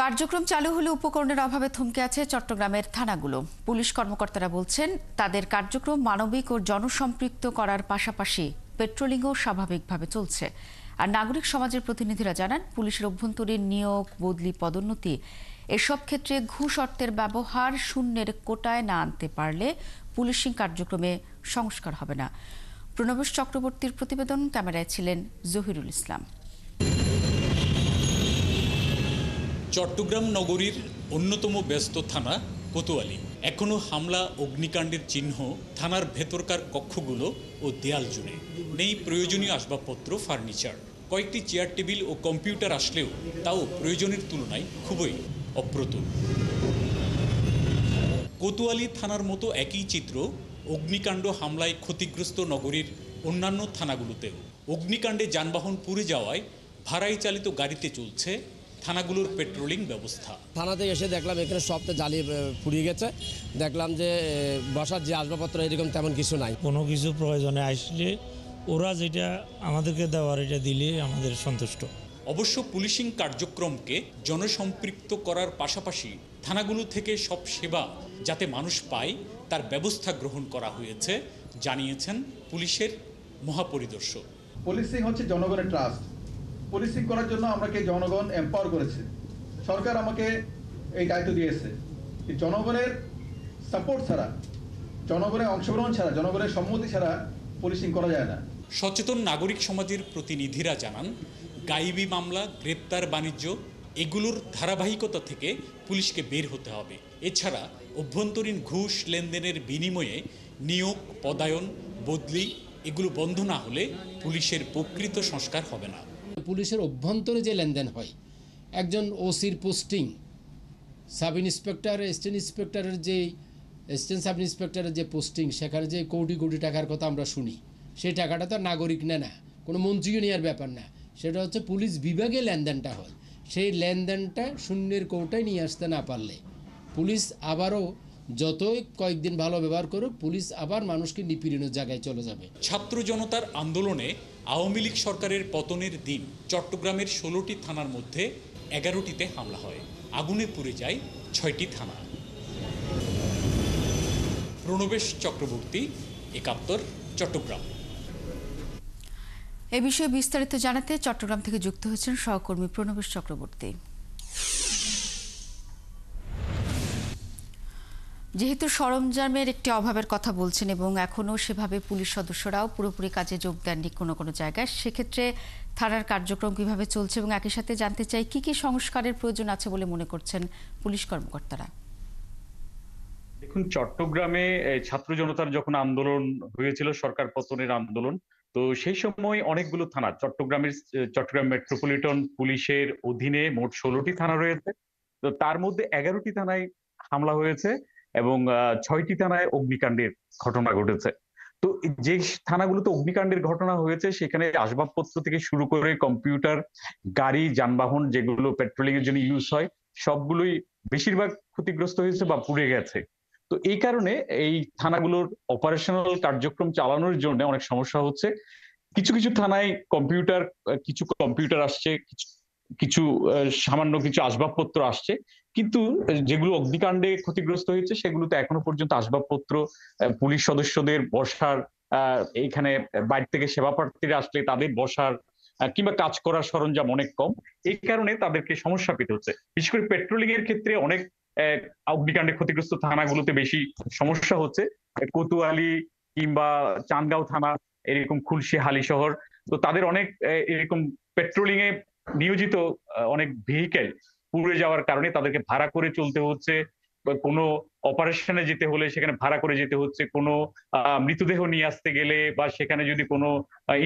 কার্যক্রম চালু হলে উপকরণের অভাবে থমকে আছে চট্টগ্রামের থানাগুলো। পুলিশ কর্মকর্তারা বলছেন, তাদের কার্যক্রম মানবিক ও জনসম্পৃক্ত করার পাশাপাশি পেট্রোলিংও স্বাভাবিকভাবে চলছে। আর নাগরিক সমাজের প্রতিনিধিরা জানান, পুলিশের অভ্যন্তরীণ নিয়োগ, বদলি, পদোন্নতি এসব ক্ষেত্রে ঘুষ অর্থের ব্যবহার শূন্যের কোটায় না আনতে পারলে পুলিশিং কার্যক্রমে সংস্কার হবে না। প্রণবেশ চক্রবর্তীর প্রতিবেদন, ক্যামেরায় ছিলেন জহিরুল ইসলাম। চট্টগ্রাম নগরীর অন্যতম ব্যস্ত থানা কোতোয়ালি। এখনো হামলা, অগ্নিকাণ্ডের চিহ্ন থানার ভেতরকার কক্ষগুলো ও দেয়াল জুড়ে। নেই প্রয়োজনীয় আসবাবপত্র, ফার্নিচার। কয়েকটি চেয়ার, টেবিল ও কম্পিউটার আসলেও তাও প্রয়োজনের তুলনায় খুবই অপ্রতুল। কোতোয়ালি থানার মতো একই চিত্র অগ্নিকাণ্ড, হামলায় ক্ষতিগ্রস্ত নগরীর অন্যান্য থানাগুলোতেও। অগ্নিকাণ্ডে যানবাহন পুড়ে যাওয়ায় ভাড়াই চালিত গাড়িতে চলছে থানাগুলোর পেট্রোলিং ব্যবস্থা। থানাতে এসে দেখলাম এখানে সবটা জ্বালিয়ে পুড়িয়ে গেছে। দেখলাম যে বসার যে আসবাবপত্র এরকম তেমন কিছু নাই। কোনো কিছু প্রয়োজনে আসলে ওরা যেটা আমাদেরকে দেওয়ার এটা দিলে আমাদের সন্তুষ্ট। অবশ্য পুলিশিং কার্যক্রমকে জনসম্পৃক্ত করার পাশাপাশি থানাগুলো থেকে সব সেবা যাতে মানুষ পায় তার ব্যবস্থা গ্রহণ করা হয়েছে, জানিয়েছেন পুলিশের মহাপরিদর্শক। পুলিশিং হচ্ছে জনগণের ট্রাস্ট। পুলিশিং করার জন্য আমাকে জনগণ এম্পাওয়ার করেছে। সরকার আমাকে এই দায়িত্ব দিয়েছে। জনগণের সাপোর্ট ছাড়া, জনগণের অংশগ্রহণ ছাড়া, জনগণের সম্মতি ছাড়া পুলিশিং করা যায় না। সচেতন নাগরিক সমাজের প্রতিনিধিরা জানান, গায়েবী মামলা, গ্রেপ্তার, বাণিজ্য এগুলোর ধারাবাহিকতা থেকে পুলিশকে বের হতে হবে। এছাড়া অভ্যন্তরীণ ঘুষ লেনদেনের বিনিময়ে নিয়োগ, পদায়ন, বদলি এগুলো বন্ধ না হলে পুলিশের প্রকৃত সংস্কার হবে না। পুলিশের অভ্যন্তরে যে লেনদেন হয়, একজন ওসির পোস্টিং, সাব ইন্সপেক্টর, অ্যাসিস্ট্যান্ট ইন্সপেক্টরের যে অ্যাসিস্ট্যান্ট সাব ইন্সপেক্টরের যে পোস্টিং, সেখানে যে কোটি কোটি টাকার কথা আমরা শুনি, সেই টাকাটা তো নাগরিক নেয় না, কোনো মন্ত্রীও নেওয়ার ব্যাপার না। সেটা হচ্ছে পুলিশ বিভাগে লেনদেনটা হয়। সেই লেনদেনটা শূন্যের কৌটায় নিয়ে আসতে না পারলে পুলিশ আবারও যতই কয়েকদিন ভালো ব্যবহার করুক, পুলিশ আবার মানুষকে নিপীড়নের জায়গায় চলে যাবে। ছাত্র জনতার আন্দোলনে আওয়ামী লীগ সরকারের পতনের দিন চট্টগ্রামের 16টি থানার মধ্যে 11টিতে হামলা হয়। আগুনে পুড়ে যায় 6টি থানা। প্রণবেশ চক্রবর্তী, 71, চট্টগ্রাম। এ বিষয়ে বিস্তারিত জানাতে চট্টগ্রাম থেকে যুক্ত হয়েছেন সহকর্মী প্রণবেশ চক্রবর্তী। যেহেতু সরঞ্জামের একটি অভাবের কথা বলছেন এবং এখনও সেভাবে পুলিশ সদস্যরাও পুরোপুরি কাজে যোগ দেননি কোনো কোনো জায়গায়, সেক্ষেত্রে থানার কার্যক্রম কিভাবে চলছে এবং একই সাথে জানতে চাই কি কি সংস্কারের প্রয়োজন আছে বলে মনে করছেন পুলিশ কর্মকর্তারা। দেখুন, চট্টগ্রামে ছাত্র জনতার যখন আন্দোলন হয়েছিল, সরকার পতনের আন্দোলন, তো সেই সময় অনেকগুলো থানা চট্টগ্রাম মেট্রোপলিটন পুলিশের অধীনে মোট 16টি থানা রয়েছে। তো তার মধ্যে 11টি থানায় হামলা হয়েছে এবং 6টি থানায় অগ্নিকাণ্ডের ঘটনা ঘটেছে। তো যে থানাগুলোতে অগ্নিকাণ্ডের ঘটনা হয়েছে সেখানে আসবাবপত্র থেকে শুরু করে কম্পিউটার, গাড়ি, যানবাহন যেগুলো পেট্রোলিং এর জন্য ইউজ হয়, সবগুলোই বেশিরভাগ ক্ষতিগ্রস্ত হয়েছে বা পুড়ে গেছে। তো এই কারণে এই থানাগুলোর অপারেশনাল কার্যক্রম চালানোর জন্য অনেক সমস্যা হচ্ছে। কিছু কিছু থানায় কিছু কম্পিউটার আসছে, কিছু সামান্য কিছু আসবাবপত্র আসছে, কিন্তু যেগুলো অগ্নিকাণ্ডে ক্ষতিগ্রস্ত হয়েছে সেগুলোতে এখনো পর্যন্ত আসবাবপত্র, পুলিশ সদস্যদের বসার, এখানে বাইরে থেকে সেবা প্রার্থীরা আসলে তাদের বসার কিংবা কাজ করার সরঞ্জাম অনেক কম। এই কারণে তাদেরকে সমস্যা পেতে হচ্ছে। বিশেষ করে পেট্রোলিং এর ক্ষেত্রে অনেক অগ্নিকাণ্ডে ক্ষতিগ্রস্ত থানাগুলোতে বেশি সমস্যা হচ্ছে। কোতোয়ালি কিংবা চান্দগাঁও থানা, এরকম খুলশী, হালিশহর, তো তাদের অনেক এরকম পেট্রোলিং এ নিয়োজিত অনেক ভেহিকেল পুড়ে যাওয়ার কারণে তাদেরকে ভাড়া করে চলতে হচ্ছে। কোনো অপারেশনে যেতে হলে সেখানে ভাড়া করে যেতে হচ্ছে। কোনো মৃতদেহ নিয়ে আসতে গেলে বা সেখানে যদি কোনো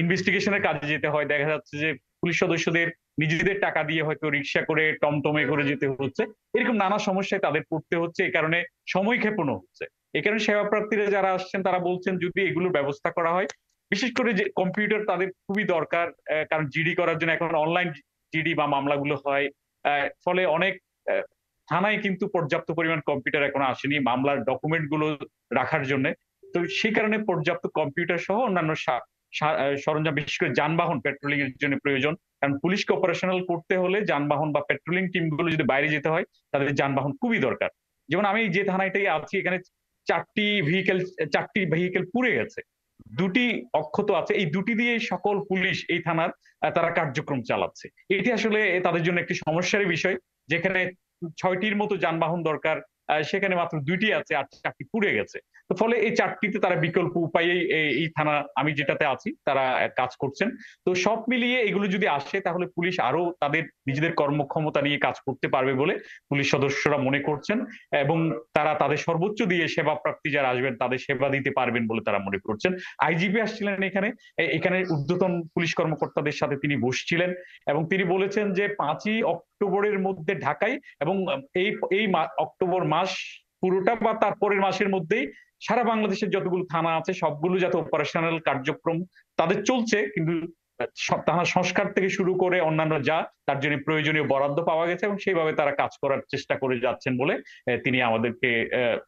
ইনভেস্টিগেশনের কাজে যেতে হয়, দেখা যাচ্ছে যে পুলিশ সদস্যদের নিজেদের টাকা দিয়ে হয়তো রিক্সা করে, টমটমে করে যেতে হচ্ছে। এরকম নানা সমস্যায় তাদের পড়তে হচ্ছে। এই কারণে সময় ক্ষেপণও হচ্ছে। এই কারণে সেবা প্রার্থীরা যারা আসছেন তারা বলছেন যদি এগুলোর ব্যবস্থা করা হয়, বিশেষ করে যে কম্পিউটার তাদের খুবই দরকার, কারণ জিডি করার জন্য এখন অনলাইন জিডি বা মামলাগুলো হয়। ফলে অনেক থানায় কিন্তু পর্যাপ্ত পরিমাণ কম্পিউটার এখনো আসেনি মামলার ডকুমেন্ট গুলো রাখার জন্য। তো সেই কারণে পর্যাপ্ত কম্পিউটার সহ অন্যান্য সরঞ্জাম, বিশেষ করে যানবাহন পেট্রোলিং এর জন্য প্রয়োজন। কারণ পুলিশকে অপারেশনাল করতে হলে যানবাহন বা পেট্রোলিং টিমগুলো যদি বাইরে যেতে হয় তাদের যানবাহন খুবই দরকার। যেমন আমি যে থানাটাই আছি এখানে 4টি ভেহিকেল পুড়ে গেছে, 2টি অক্ষত আছে, এই 2টি দিয়ে সকল পুলিশ এই থানার তারা কার্যক্রম চালাচ্ছে। এটি আসলে তাদের জন্য একটি সমস্যার বিষয়, যেখানে 6টির মতো যানবাহন দরকার, সেখানে মাত্র 2টি আছে আর 4টি পুড়ে গেছে। তো ফলে এই 4টিতে তারা বিকল্প উপায়ে এই থানা আমি যেটাতে আছি তারা কাজ করছেন। তো সব মিলিয়ে এগুলো যদি আসে তাহলে পুলিশ আরো তাদের নিজেদের কর্মক্ষমতা নিয়ে কাজ করতে পারবে বলে পুলিশ সদস্যরা মনে করছেন, এবং তারা তাদের সর্বোচ্চ দিয়ে সেবা প্রার্থী যারা আসবেন তাদের সেবা দিতে পারবেন বলে তারা মনে করছেন। আইজিপি আসছিলেন এখানে ঊর্ধ্বতন পুলিশ কর্মকর্তাদের সাথে তিনি বসছিলেন এবং তিনি বলেছেন যে 5ই অক্টোবরের মধ্যে ঢাকায় এবং এই অক্টোবর মাস পুরোটা বা তারপরের মাসের মধ্যেই সারা বাংলাদেশের যতগুলো থানা আছে সবগুলো যাতে অপারেশনাল কার্যক্রম তাদের চলছে, কিন্তু থানা সংস্কার থেকে শুরু করে অন্যান্য যা তার জন্য প্রয়োজনীয় বরাদ্দ পাওয়া গেছে এবং সেইভাবে তারা কাজ করার চেষ্টা করে যাচ্ছেন বলে তিনি আমাদেরকে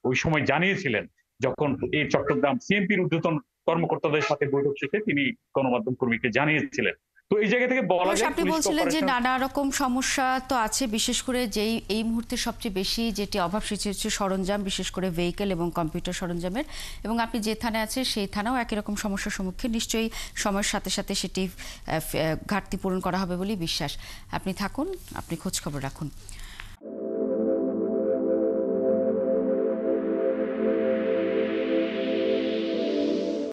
ওই সময় জানিয়েছিলেন, যখন এই চট্টগ্রাম সিএমপির ঊর্ধ্বতন কর্মকর্তাদের সাথে বৈঠক শেষে তিনি গণমাধ্যম কর্মীকে জানিয়েছিলেন। তো এই জায়গা থেকে বলা যায় আপনি বলছিলেন যে নানা রকম সমস্যা তো আছে, বিশেষ করে যেই এই মুহূর্তে সবচেয়ে বেশি যেটি অভাব সৃষ্টি হচ্ছে সরঞ্জাম, বিশেষ করে ভেহিকেল এবং কম্পিউটার সরঞ্জামের, এবং আপনি যে থানায় আছে সেই থানাও একই রকম সমস্যার সম্মুখীন। নিশ্চয়ই সময়ের সাথে সাথে সেটি ঘাটতি পূরণ করা হবে বলেই বিশ্বাস। আপনি থাকুন, আপনি খোঁজ খবর রাখুন।